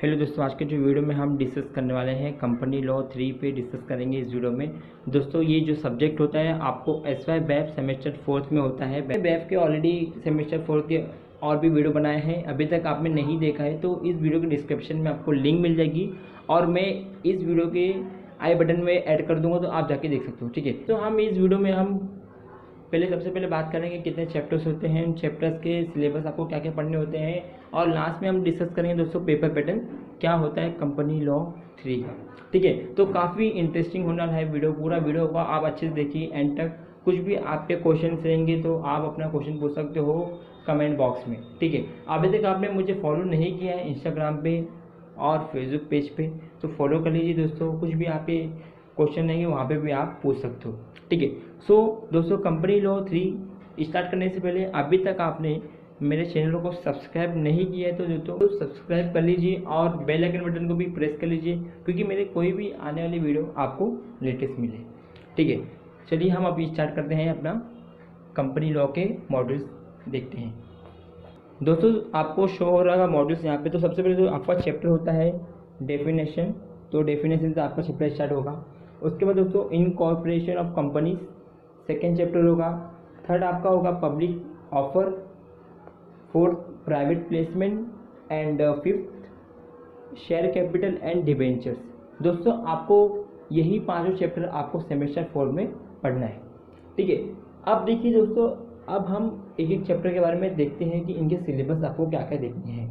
Hello दोस्तों, आज के जो वीडियो में हम डिस्कस करने वाले हैं कंपनी लॉ 3 पे डिस्कस करेंगे इस वीडियो में। दोस्तों ये जो सब्जेक्ट होता है आपको SY बैफ सेमेस्टर 4th में होता है। बैफ के ऑलरेडी सेमेस्टर 4 के और भी वीडियो बनाए हैं, अभी तक आपने नहीं देखा है तो इस वीडियो के डिस्क्रिप्शन में आपको लिंक मिल जाएगी और मैं इस वीडियो के आई बटन में ऐड कर दूँगा तो आप जाके देख सकते हो। ठीक है, तो हम इस वीडियो में हम सबसे पहले बात करेंगे कितने चैप्टर्स होते हैं, उन चैप्टर्स के सिलेबस आपको क्या क्या पढ़ने होते हैं और लास्ट में हम डिस्कस करेंगे दोस्तों पेपर पैटर्न क्या होता है कंपनी लॉ 3 का। ठीक है, तो काफ़ी इंटरेस्टिंग होने वाला है वीडियो, पूरा वीडियो होगा, आप अच्छे से देखिए एंड तक। कुछ भी आपके क्वेश्चन रहेंगे तो आप अपना क्वेश्चन पूछ सकते हो कमेंट बॉक्स में। ठीक है, अभी तक आपने मुझे फॉलो नहीं किया है इंस्टाग्राम पे और फेसबुक पेज पे तो फॉलो कर लीजिए दोस्तों। कुछ भी आपके क्वेश्चन रहेंगे वहाँ पे भी आप पूछ सकते हो। ठीक है, सो दोस्तों कंपनी लॉ 3 स्टार्ट करने से पहले अभी तक आपने मेरे चैनल को सब्सक्राइब नहीं किया है तो दोस्तों सब्सक्राइब कर लीजिए और बेल आइकन बटन को भी प्रेस कर लीजिए क्योंकि मेरे कोई भी आने वाली वीडियो आपको लेटेस्ट मिले। ठीक है, चलिए हम अभी स्टार्ट करते हैं अपना कंपनी लॉ के मॉड्यूल्स देखते हैं। दोस्तों आपको शो हो रहा है मॉड्यूल्स यहाँ पे। तो सबसे पहले तो आपका चैप्टर होता है डेफिनेशन, तो डेफिनेशन से आपका चैप्टर स्टार्ट होगा। उसके बाद दोस्तों incorporation of companies second chapter होगा। थर्ड आपका होगा public offer, fourth private placement and fifth share capital and debentures. दोस्तों आपको यही पांचों चैप्टर आपको सेमेस्टर 4 में पढ़ना है। ठीक है, अब देखिए दोस्तों, अब हम एक एक चैप्टर के बारे में देखते हैं कि इनके सिलेबस आपको क्या क्या देखने हैं।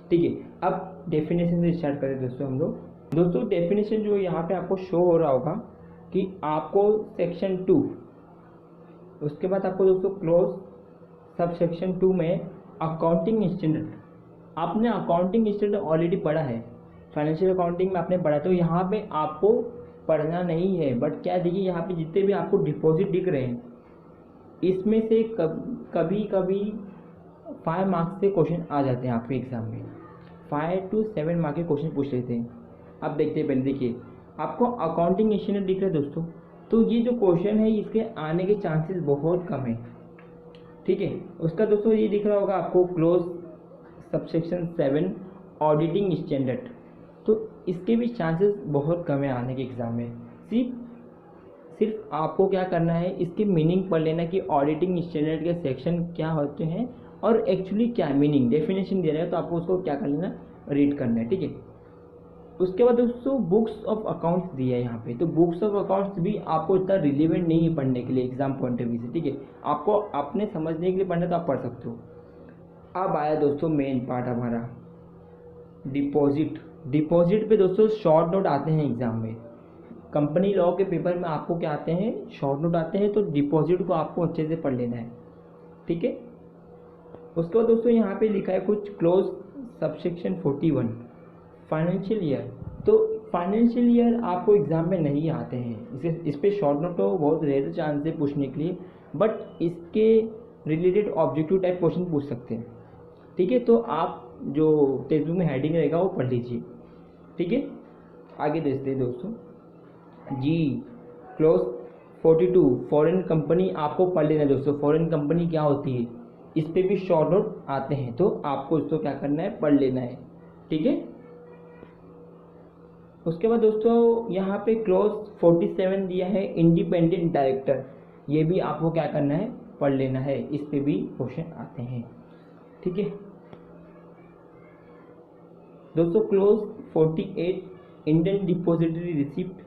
ठीक है, अब डेफिनेशन से स्टार्ट करें दोस्तों हम लोग। दोस्तों डेफिनेशन जो यहाँ पे आपको शो हो रहा होगा कि आपको सेक्शन 2, उसके बाद आपको दोस्तों क्लोज सब सेक्शन 2 में अकाउंटिंग स्टैंडर्ड, आपने अकाउंटिंग स्टैंडर्ड ऑलरेडी पढ़ा है, फाइनेंशियल अकाउंटिंग में आपने पढ़ा, तो यहाँ पे आपको पढ़ना नहीं है। बट क्या देखिए यहाँ पे जितने भी आपको डिपॉजिट दिख रहे हैं इसमें से कभी कभी 5 मार्क्स से क्वेश्चन आ जाते हैं आपके एग्जाम में, 5 to 7 मार्क्स के क्वेश्चन पूछ लेते हैं। अब देखते हैं, पहले देखिए आपको अकाउंटिंग स्टैंडर्ड दिख रहा है दोस्तों, तो ये जो क्वेश्चन है इसके आने के चांसेस बहुत कम है। ठीक है, उसका दोस्तों ये दिख रहा होगा आपको क्लोज सबसेक्शन 7 ऑडिटिंग स्टैंडर्ड, तो इसके भी चांसेस बहुत कम है आने के एग्जाम में। सिर्फ आपको क्या करना है, इसकी मीनिंग पढ़ लेना कि ऑडिटिंग स्टैंडर्ड के सेक्शन क्या होते हैं और एक्चुअली क्या मीनिंग, डेफिनेशन दे रहा है तो आपको उसको क्या कर लेना, रीड करना है। ठीक है, उसके बाद दोस्तों बुक्स ऑफ अकाउंट्स दिया है यहाँ पे, तो बुक्स ऑफ अकाउंट्स भी आपको इतना रिलेवेंट नहीं है पढ़ने के लिए एग्जाम पॉइंट ऑफ व्यू से। ठीक है, आपको अपने समझने के लिए पढ़ना तो आप पढ़ सकते हो। अब आया दोस्तों मेन पार्ट हमारा डिपॉजिट। डिपॉजिट पे दोस्तों शॉर्ट नोट आते हैं एग्जाम में, कंपनी लॉ के पेपर में आपको क्या आते हैं, शॉर्ट नोट आते हैं, तो डिपॉजिट को आपको अच्छे से पढ़ लेना है। ठीक है, उसके बाद दोस्तों यहाँ पे लिखा है कुछ क्लोज सबसेक्शन 41 फाइनेंशियल ईयर, तो फाइनेंशियल ईयर आपको एग्जाम में नहीं आते हैं, इस पे शॉर्ट नोट तो बहुत रेयर चांस है पूछने के लिए, बट इसके रिलेटेड ऑब्जेक्टिव टाइप क्वेश्चन पूछ सकते हैं। ठीक है, तो आप जो टेक्स्ट बुक में हेडिंग रहेगा वो पढ़ लीजिए। ठीक है, आगे देखते हैं दोस्तों जी क्लोज 42 फॉरेन कंपनी आपको पढ़ लेना है दोस्तों। फॉरेन कंपनी क्या होती है इस पे भी शॉर्ट नोट आते हैं, तो आपको इसको क्या करना है, पढ़ लेना है। ठीक है, उसके बाद दोस्तों यहाँ पे क्लोज 47 दिया है इंडिपेंडेंट डायरेक्टर, ये भी आपको क्या करना है, पढ़ लेना है, इस पे भी क्वेश्चन आते हैं। ठीक है दोस्तों, क्लोज 48 इंडियन डिपॉजिटरी रिसिप्ट,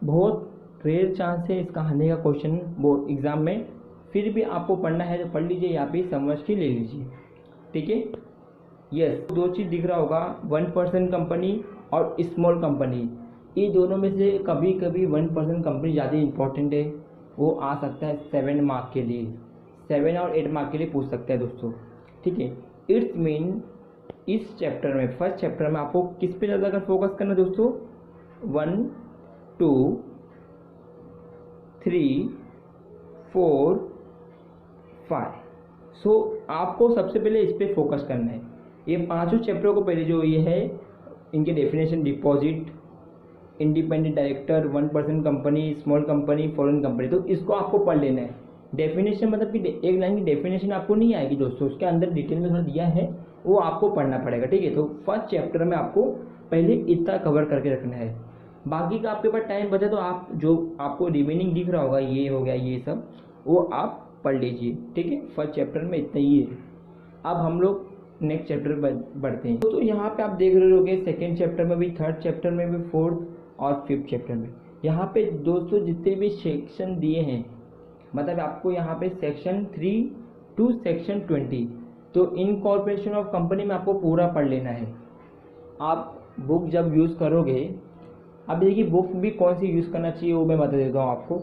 बहुत रेयर चांस है इसका आने का क्वेश्चन बोर्ड एग्जाम में, फिर भी आपको पढ़ना है तो पढ़ लीजिए, यहाँ पे समझ के ले लीजिए। ठीक है, यस, दो चीज़ दिख रहा होगा 1% कंपनी और स्मॉल कंपनी, ये दोनों में से कभी कभी 1% कंपनी ज़्यादा इंपॉर्टेंट है, वो आ सकता है 7 मार्क के लिए, 7 और 8 मार्क के लिए पूछ सकता है दोस्तों। ठीक है, इट्स मीन इस चैप्टर में, फर्स्ट चैप्टर में आपको किस पे ज़्यादा कर फोकस करना है दोस्तों, 1 2 3 4 5, सो आपको सबसे पहले इस पे फोकस करना है। ये पांचों चैप्टरों को पहले जो ये है इनके definition, deposit, independent director, 1% company, small company, foreign company, तो इसको आपको पढ़ लेना है। डेफिनेशन मतलब कि एक लाइन की डेफिनेशन आपको नहीं आएगी दोस्तों, उसके अंदर डिटेल में थोड़ा दिया है, वो आपको पढ़ना पड़ेगा, ठीक है। तो फर्स्ट चैप्टर में आपको पहले इतना कवर करके रखना है, बाकी का आपके पास टाइम बचा तो आप जो आपको रिमेनिंग दिख रहा होगा, ये हो गया ये सब, वो आप पढ़ लीजिए, ठीक है। फर्स्ट चैप्टर में इतना ही है। अब हम लोग नेक्स्ट चैप्टर बढ़ते हैं। तो यहाँ पे आप देख रहे होगे सेकेंड चैप्टर में भी, थर्ड चैप्टर में भी, फोर्थ और फिफ्थ चैप्टर में, यहाँ पे दोस्तों जितने भी सेक्शन दिए हैं, मतलब आपको यहाँ पे सेक्शन 3 टू सेक्शन 20, तो इनकॉर्पोरेशन ऑफ कंपनी में आपको पूरा पढ़ लेना है। आप बुक जब यूज़ करोगे, अब देखिए बुक भी कौन सी यूज़ करना चाहिए वो मैं बता देता हूँ आपको।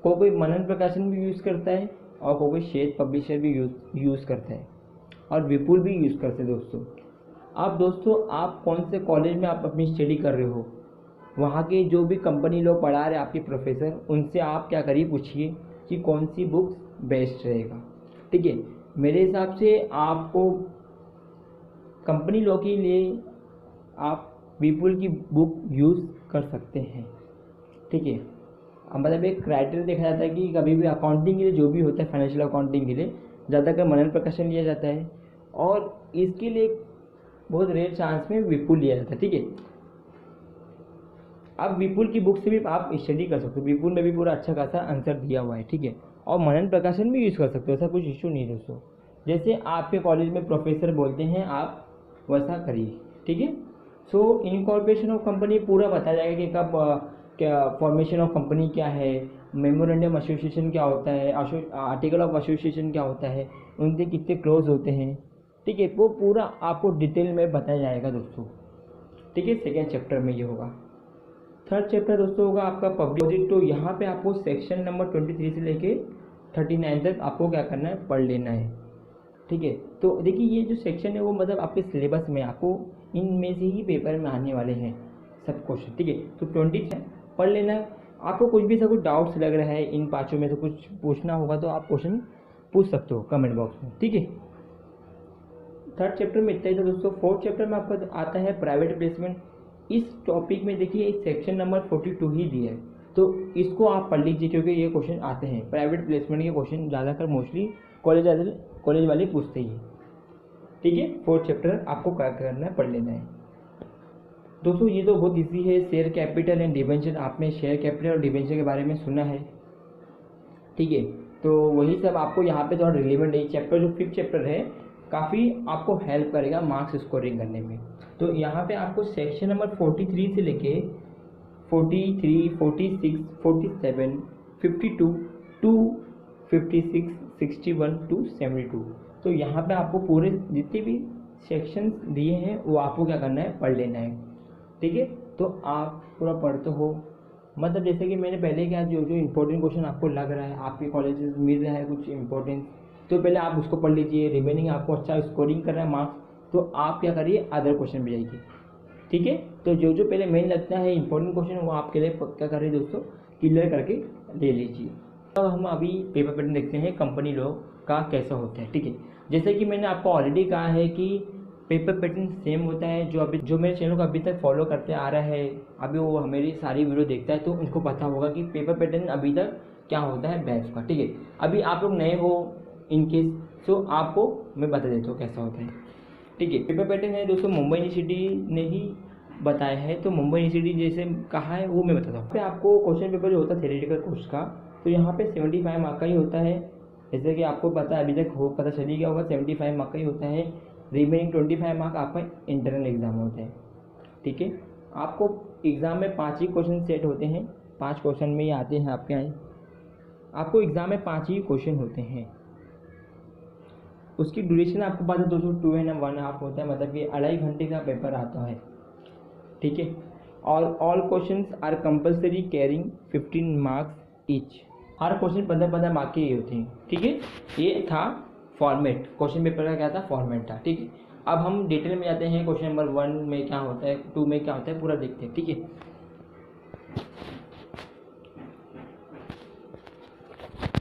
कोई मनन प्रकाशन भी यूज़ करता है और कोई शेर पब्लिशर भी यूज़ करता है और विपुल भी यूज़ करते हैं दोस्तों। अब दोस्तों आप कौन से कॉलेज में आप अपनी स्टडी कर रहे हो, वहाँ के जो भी कंपनी लोग पढ़ा रहे आपके प्रोफेसर, उनसे आप क्या करिए, पूछिए कि कौन सी बुक बेस्ट रहेगा, ठीक है। मेरे हिसाब से आपको कंपनी लॉ के लिए आप विपुल की बुक यूज़ कर सकते हैं, ठीक है। अब मतलब एक क्राइटेरिया देखा जाता है कि कभी भी अकाउंटिंग के लिए जो भी होता है, फाइनेंशियल अकाउंटिंग के लिए ज़्यादातर मनन प्रकाशन लिया जाता है, और इसके लिए बहुत रेयर चांस में विपुल लिया जाता है, ठीक है। अब विपुल की बुक से भी आप स्टडी कर सकते हो, विपुल में भी पूरा अच्छा खासा आंसर दिया हुआ है, ठीक है। और मनन प्रकाशन भी यूज़ कर सकते हो, ऐसा कुछ इशू नहीं है दोस्तों। जैसे आपके कॉलेज में प्रोफेसर बोलते हैं आप वैसा करिए, ठीक है। सो इनकॉर्पोरेशन ऑफ कंपनी पूरा बताया जाएगा कि कब क्या फॉर्मेशन ऑफ कंपनी क्या है, मेमोरेंडम एसोसिएशन क्या होता है, आर्टिकल ऑफ एसोसिएशन क्या होता है, उनके कितने क्लोज होते हैं, ठीक है। वो पूरा आपको डिटेल में बताया जाएगा दोस्तों, ठीक है। सेकेंड चैप्टर में ये होगा। थर्ड चैप्टर दोस्तों होगा आपका पब्लिक ऑडिट। तो यहाँ पे आपको सेक्शन नंबर 23 से लेके 39 तक आपको क्या करना है, पढ़ लेना है, ठीक है। तो देखिए ये जो सेक्शन है वो मतलब आपके सिलेबस में आपको इनमें से ही पेपर में आने वाले हैं सब क्वेश्चन, ठीक है। तो 20 पढ़ लेना है। आपको कुछ भी ऐसा कुछ डाउट्स लग रहा है इन पाँचों में से कुछ पूछना होगा तो आप क्वेश्चन पूछ सकते हो कमेंट बॉक्स में, ठीक है। थर्ड चैप्टर में इतना ही था दोस्तों। फोर्थ चैप्टर में आपका आता है प्राइवेट प्लेसमेंट। इस टॉपिक में देखिए इस सेक्शन नंबर 42 ही दिया है, तो इसको आप पढ़ लीजिए क्योंकि ये क्वेश्चन आते हैं प्राइवेट प्लेसमेंट के क्वेश्चन ज़्यादातर मोस्टली कॉलेज वाले पूछते ही, ठीक है। फोर्थ चैप्टर आपको क्या करना है, पढ़ लेना है दोस्तों। ये तो बहुत ईजी है। शेयर कैपिटल एंड डिवेंचर, आपने शेयर कैपिटल और डिवेंचर के बारे में सुना है, ठीक है। तो वही सब आपको यहाँ पे थोड़ा रिलेवेंट है। चैप्टर जो फिफ्थ चैप्टर है काफ़ी आपको हेल्प करेगा मार्क्स स्कोरिंग करने में। तो यहाँ पे आपको सेक्शन नंबर 43 से लेके 43, 46, 47, 52 टू 56, 61 टू 72, तो यहाँ पे आपको पूरे जितने भी सेक्शंस दिए हैं वो आपको क्या करना है, पढ़ लेना है, ठीक है। तो आप पूरा पढ़ते हो, मतलब जैसे कि मैंने पहले क्या, जो जो इम्पोर्टेंट क्वेश्चन आपको लग रहा है आपके कॉलेज में मिल रहा है कुछ इम्पोर्टेंट, तो पहले आप उसको पढ़ लीजिए। रिमेनिंग आपको अच्छा स्कोरिंग करना है मार्क्स, तो आप क्या करिए, अदर क्वेश्चन भी जाइए, ठीक है। तो जो जो पहले मेन लगता है इंपॉर्टेंट क्वेश्चन वो आपके लिए क्या कर रहे हैं दोस्तों, क्लियर करके ले लीजिए। अब हम अभी पेपर पैटर्न देखते हैं कंपनी लॉ का कैसा होता है, ठीक है। जैसे कि मैंने आपको ऑलरेडी कहा है कि पेपर पैटर्न सेम होता है। जो मेरे चैनल को अभी तक फॉलो करते आ रहा है, अभी वो मेरी सारी वीडियो देखता है, तो उनको पता होगा कि पेपर पैटर्न अभी तक क्या होता है बैच का, ठीक है। अभी आप लोग नए हो इनकेस, तो आपको मैं बता देता हूँ कैसा होता है, ठीक है। पेपर पैटर्न है दोस्तों, मुंबई यूनिवर्सिटी ने ही बताया है, तो मुंबई यूनिवर्सिटी जैसे कहा है वो मैं बताता हूँ। फिर आपको क्वेश्चन पेपर जो होता है थ्योरेटिकल कोर्स का, तो यहाँ पे 75 मार्क का ही होता है। जैसे कि आपको पता है, अभी तक हो पता चल ही गया होगा, 75 मार्क का ही होता है। रिमेनिंग 25 मार्क आपका इंटरनल एग्जाम होता है, ठीक है। आपको एग्ज़ाम में 5 ही क्वेश्चन सेट होते हैं, 5 क्वेश्चन में ही आते हैं आपके यहाँ। आपको एग्ज़ाम में 5 ही क्वेश्चन होते हैं। उसकी ड्यूरेशन आपको पता है दोस्तों 2.5 होता है, मतलब कि 2.5 घंटे का पेपर आता है, ठीक है। और all questions are compulsory carrying 15 marks each. हर क्वेश्चन 15-15 मार्क के ही होते हैं, ठीक है। ये था फॉर्मेट, क्वेश्चन पेपर का क्या था, फॉर्मेट था, ठीक है। अब हम डिटेल में जाते हैं, क्वेश्चन नंबर 1 में क्या होता है, 2 में क्या होता है, पूरा देखते हैं, ठीक है।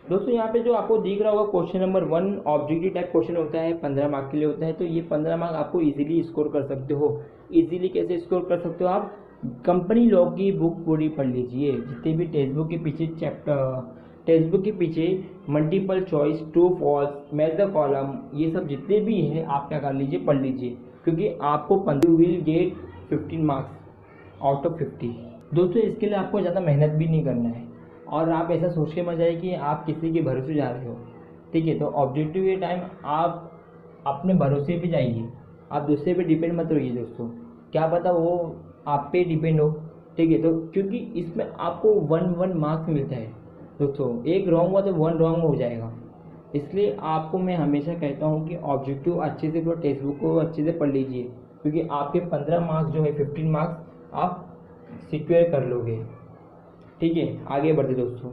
दोस्तों यहाँ पे जो आपको दिख रहा होगा question number 1 objective type question होता है, 15 मार्क के लिए होता है। तो ये 15 मार्क आपको इजीली स्कोर कर सकते हो। इजीली कैसे स्कोर कर सकते हो, आप कंपनी लॉ की बुक पूरी पढ़ लीजिए, जितने भी टेक्स्ट बुक के पीछे चैप्टर टेक्स्ट बुक के पीछे multiple choice, true false, match the column, ये सब जितने भी हैं आप क्या कर लीजिए, पढ़ लीजिए, क्योंकि आपको 15 will get 15 marks out of 50। दोस्तों इसके लिए आपको ज़्यादा मेहनत भी नहीं करना है और आप ऐसा सोच के मत जाइए कि आप किसी के भरोसे जा रहे हो, ठीक है। तो ऑब्जेक्टिव के टाइम आप अपने भरोसे पे जाइए, आप दूसरे पे डिपेंड मत रहिए दोस्तों, क्या पता वो आप पे डिपेंड हो, ठीक है। तो क्योंकि इसमें आपको 1 मार्क्स मिलता है दोस्तों, एक रॉन्ग हुआ तो 1 रॉन्ग हो जाएगा। इसलिए आपको मैं हमेशा कहता हूँ कि ऑब्जेक्टिव अच्छे से पूरा टेक्स्ट बुक को अच्छे से पढ़ लीजिए, क्योंकि आपके 15 मार्क्स जो है 15 मार्क्स आप सिक्योर कर लोगे, ठीक है। आगे बढ़ते दोस्तों।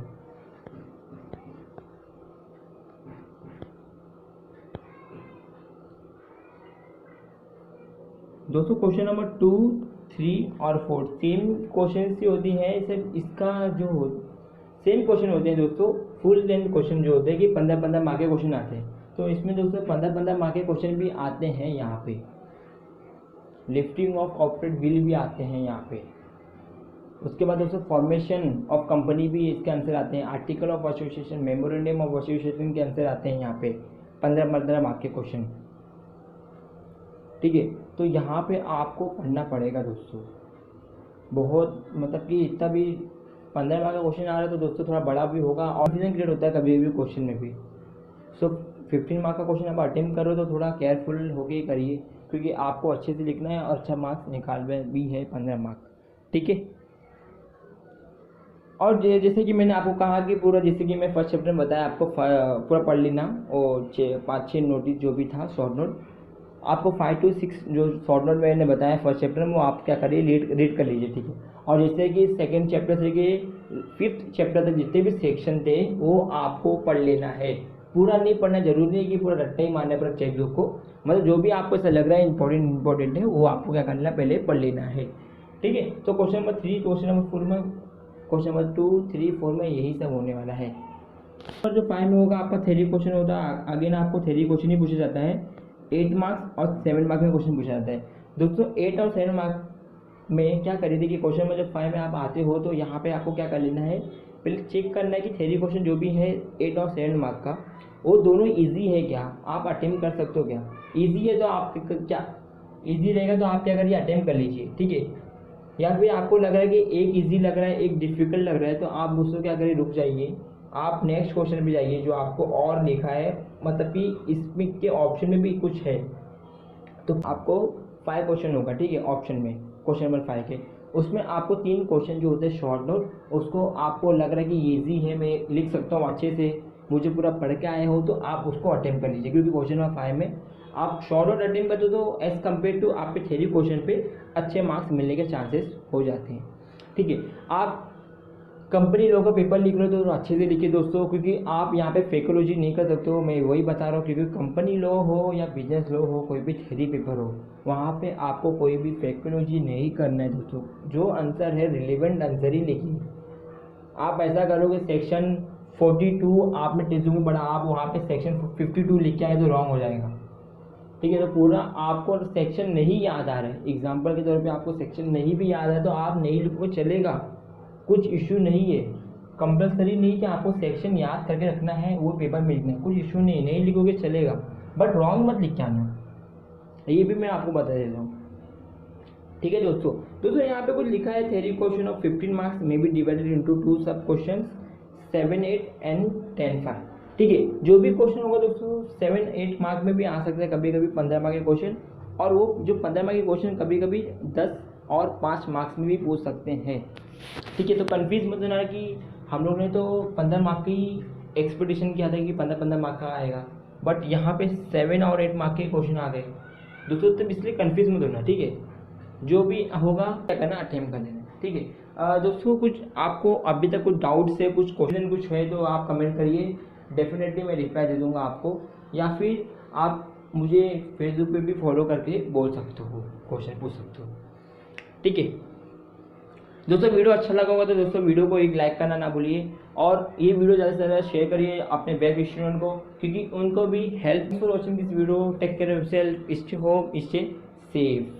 दोस्तों क्वेश्चन नंबर 2, 3 और 4 सेम क्वेश्चन ही होती हैं, सिर्फ इसका जो सेम क्वेश्चन होते हैं दोस्तों, फुल लेंथ क्वेश्चन जो होते हैं कि 15 मार्क के क्वेश्चन आते हैं। तो इसमें दोस्तों 15 मार्क के क्वेश्चन भी आते हैं यहाँ पे, लिफ्टिंग ऑफ ऑपरेट व्हील भी आते हैं यहाँ पे। उसके बाद दोस्तों फॉर्मेशन ऑफ कंपनी भी इसके आंसर आते हैं, article of association, memorandum of association के आंसर आते हैं यहाँ पे 15 मार्क के क्वेश्चन, ठीक है। तो यहाँ पे आपको पढ़ना पड़ेगा दोस्तों बहुत, मतलब कि इतना भी 15 मार्क का क्वेश्चन आ रहा है तो दोस्तों थोड़ा बड़ा भी होगा और कन्फ्यूजन क्रिएट होता है कभी भी क्वेश्चन में भी। सो 15 मार्क का क्वेश्चन आप अटेम्प्ट करो तो थोड़ा केयरफुल होके ही करिए, क्योंकि आपको अच्छे से लिखना है और अच्छा मार्क्स निकालना भी है 15 मार्क, ठीक है। और जैसे कि मैंने आपको कहा कि पूरा, जैसे कि मैं फर्स्ट चैप्टर में बताया आपको पूरा पढ़ लेना, और 5-6 नोटिस जो भी था शॉर्ट नोट, आपको 5 to 6 जो शॉर्ट नोट मैंने बताया फर्स्ट चैप्टर में वो आप क्या करिए, रीड कर लीजिए, ठीक है। और जैसे कि सेकंड चैप्टर से कि 5th चैप्टर तक जितने भी सेक्शन थे वो आपको पढ़ लेना है, पूरा नहीं पढ़ना, जरूरी नहीं कि पूरा रट्टा ही मारना पर चेक बुक को, मतलब जो भी आपको ऐसा लग रहा है इंपॉर्टेंट है वो आपको क्या करना है, पहले पढ़ लेना है, ठीक है। तो क्वेश्चन नंबर 3, क्वेश्चन नंबर 4 में, क्वेश्चन नंबर 2, 3, 4 में यही सब होने वाला है। और जो 5 में होगा आपका थ्योरी क्वेश्चन होता है, अगेन आपको थ्योरी क्वेश्चन ही पूछा जाता है, 8 मार्क्स और 7 मार्क्स में क्वेश्चन पूछा जाता है दोस्तों। 8 और 7 मार्क्स में क्या करिए थी कि क्वेश्चन में जब 5 में आप आते हो तो यहाँ पे आपको क्या कर लेना है, पहले चेक करना है कि थ्योरी क्वेश्चन जो भी है 8 और 7 मार्क्स का वो दोनों इजी है क्या, आप अटेम्प्ट कर सकते हो क्या। इजी है तो आप क्या, इजी रहेगा तो आप क्या करिए, अटेम्प्ट कर लीजिए, ठीक है। या फिर आपको लग रहा है कि एक इजी लग रहा है एक डिफिकल्ट लग रहा है तो आप उसको क्या करिए, रुक जाइए, आप नेक्स्ट क्वेश्चन पे जाइए जो आपको और लिखा है, मतलब कि इसमें के ऑप्शन में भी कुछ है। तो आपको 5 क्वेश्चन होगा, ठीक है, ऑप्शन में क्वेश्चन नंबर 5 के, उसमें आपको 3 क्वेश्चन जो होते हैं शॉर्ट नोट, उसको आपको लग रहा है कि ईजी है, मैं लिख सकता हूँ अच्छे से, मुझे पूरा पढ़ के आए हो, तो आप उसको अटेम्प्ट कर लीजिए, क्योंकि क्वेश्चन नंबर 5 में आप शॉर्ट नोट अटेम्प्ट करते हो तो एज कम्पेयर टू आपके थ्योरी क्वेश्चन पे अच्छे मार्क्स मिलने के चांसेस हो जाते हैं, ठीक है। आप कंपनी लॉ का पेपर लिख रहे हो तो अच्छे से लिखिए दोस्तों, क्योंकि आप यहाँ पे फेकोलॉजी नहीं कर सकते हो, मैं वही बता रहा हूँ, क्योंकि कंपनी लॉ हो या बिजनेस लॉ हो, कोई भी थ्योरी पेपर हो, वहाँ पे आपको कोई भी फेकोलॉजी नहीं करना है दोस्तों, जो आंसर है रिलेवेंट आंसर ही लिखिए। आप ऐसा करोगे सेक्शन 42 आपने टेस्ट में पढ़ा, आप वहाँ पे सेक्शन 52 लिख के आए तो रॉन्ग हो जाएगा, ठीक है। तो पूरा आपको सेक्शन नहीं याद आ रहा है, एग्जाम्पल के तौर पे आपको सेक्शन नहीं भी याद है तो आप नहीं लिखोगे चलेगा, कुछ इशू नहीं है, कंपल्सरी नहीं कि आपको सेक्शन याद करके रखना है वो पेपर में लिखना है, कुछ इशू नहीं लिखोगे चलेगा, बट रॉन्ग मत लिख के आना, ये भी मैं आपको बता देता हूँ, ठीक है दोस्तों यहाँ पे कुछ लिखा है, theory question of 15 marks may be divided into 2 सब क्वेश्चन 7, 8 एंड 10, 5, ठीक है। जो भी क्वेश्चन होगा दोस्तों 7, 8 मार्क में भी आ सकता है, कभी कभी 15 मार्क के क्वेश्चन, और वो जो 15 मार्क के क्वेश्चन कभी कभी 10 और 5 मार्क्स में भी पूछ सकते हैं, ठीक है। तो कन्फ्यूज मत होना कि हम लोग ने तो 15 मार्क की एक्सपेक्टेशन किया था कि 15 मार्क का आएगा, बट यहाँ पे 7 और 8 मार्क के क्वेश्चन आ गए दोस्तों, तो इसलिए कन्फ्यूज मत होना, ठीक है। जो भी होगा क्या करना, अटेम्प्ट कर लेना, ठीक है। दोस्तों कुछ आपको अभी तक कुछ डाउट्स है, कुछ क्वेश्चन कुछ है तो आप कमेंट करिए, डेफिनेटली मैं रिप्लाई दे दूंगा आपको, या फिर आप मुझे फेसबुक पे भी फॉलो करके बोल सकते हो, क्वेश्चन पूछ सकते हो, ठीक है। दोस्तों वीडियो अच्छा लगा होगा तो दोस्तों वीडियो को एक लाइक करना ना भूलिए, और ये वीडियो ज़्यादा से ज़्यादा शेयर करिए अपने वेब स्टूडेंट को, क्योंकि उनको भी help for watching this video, take care of yourself, stay home, stay safe.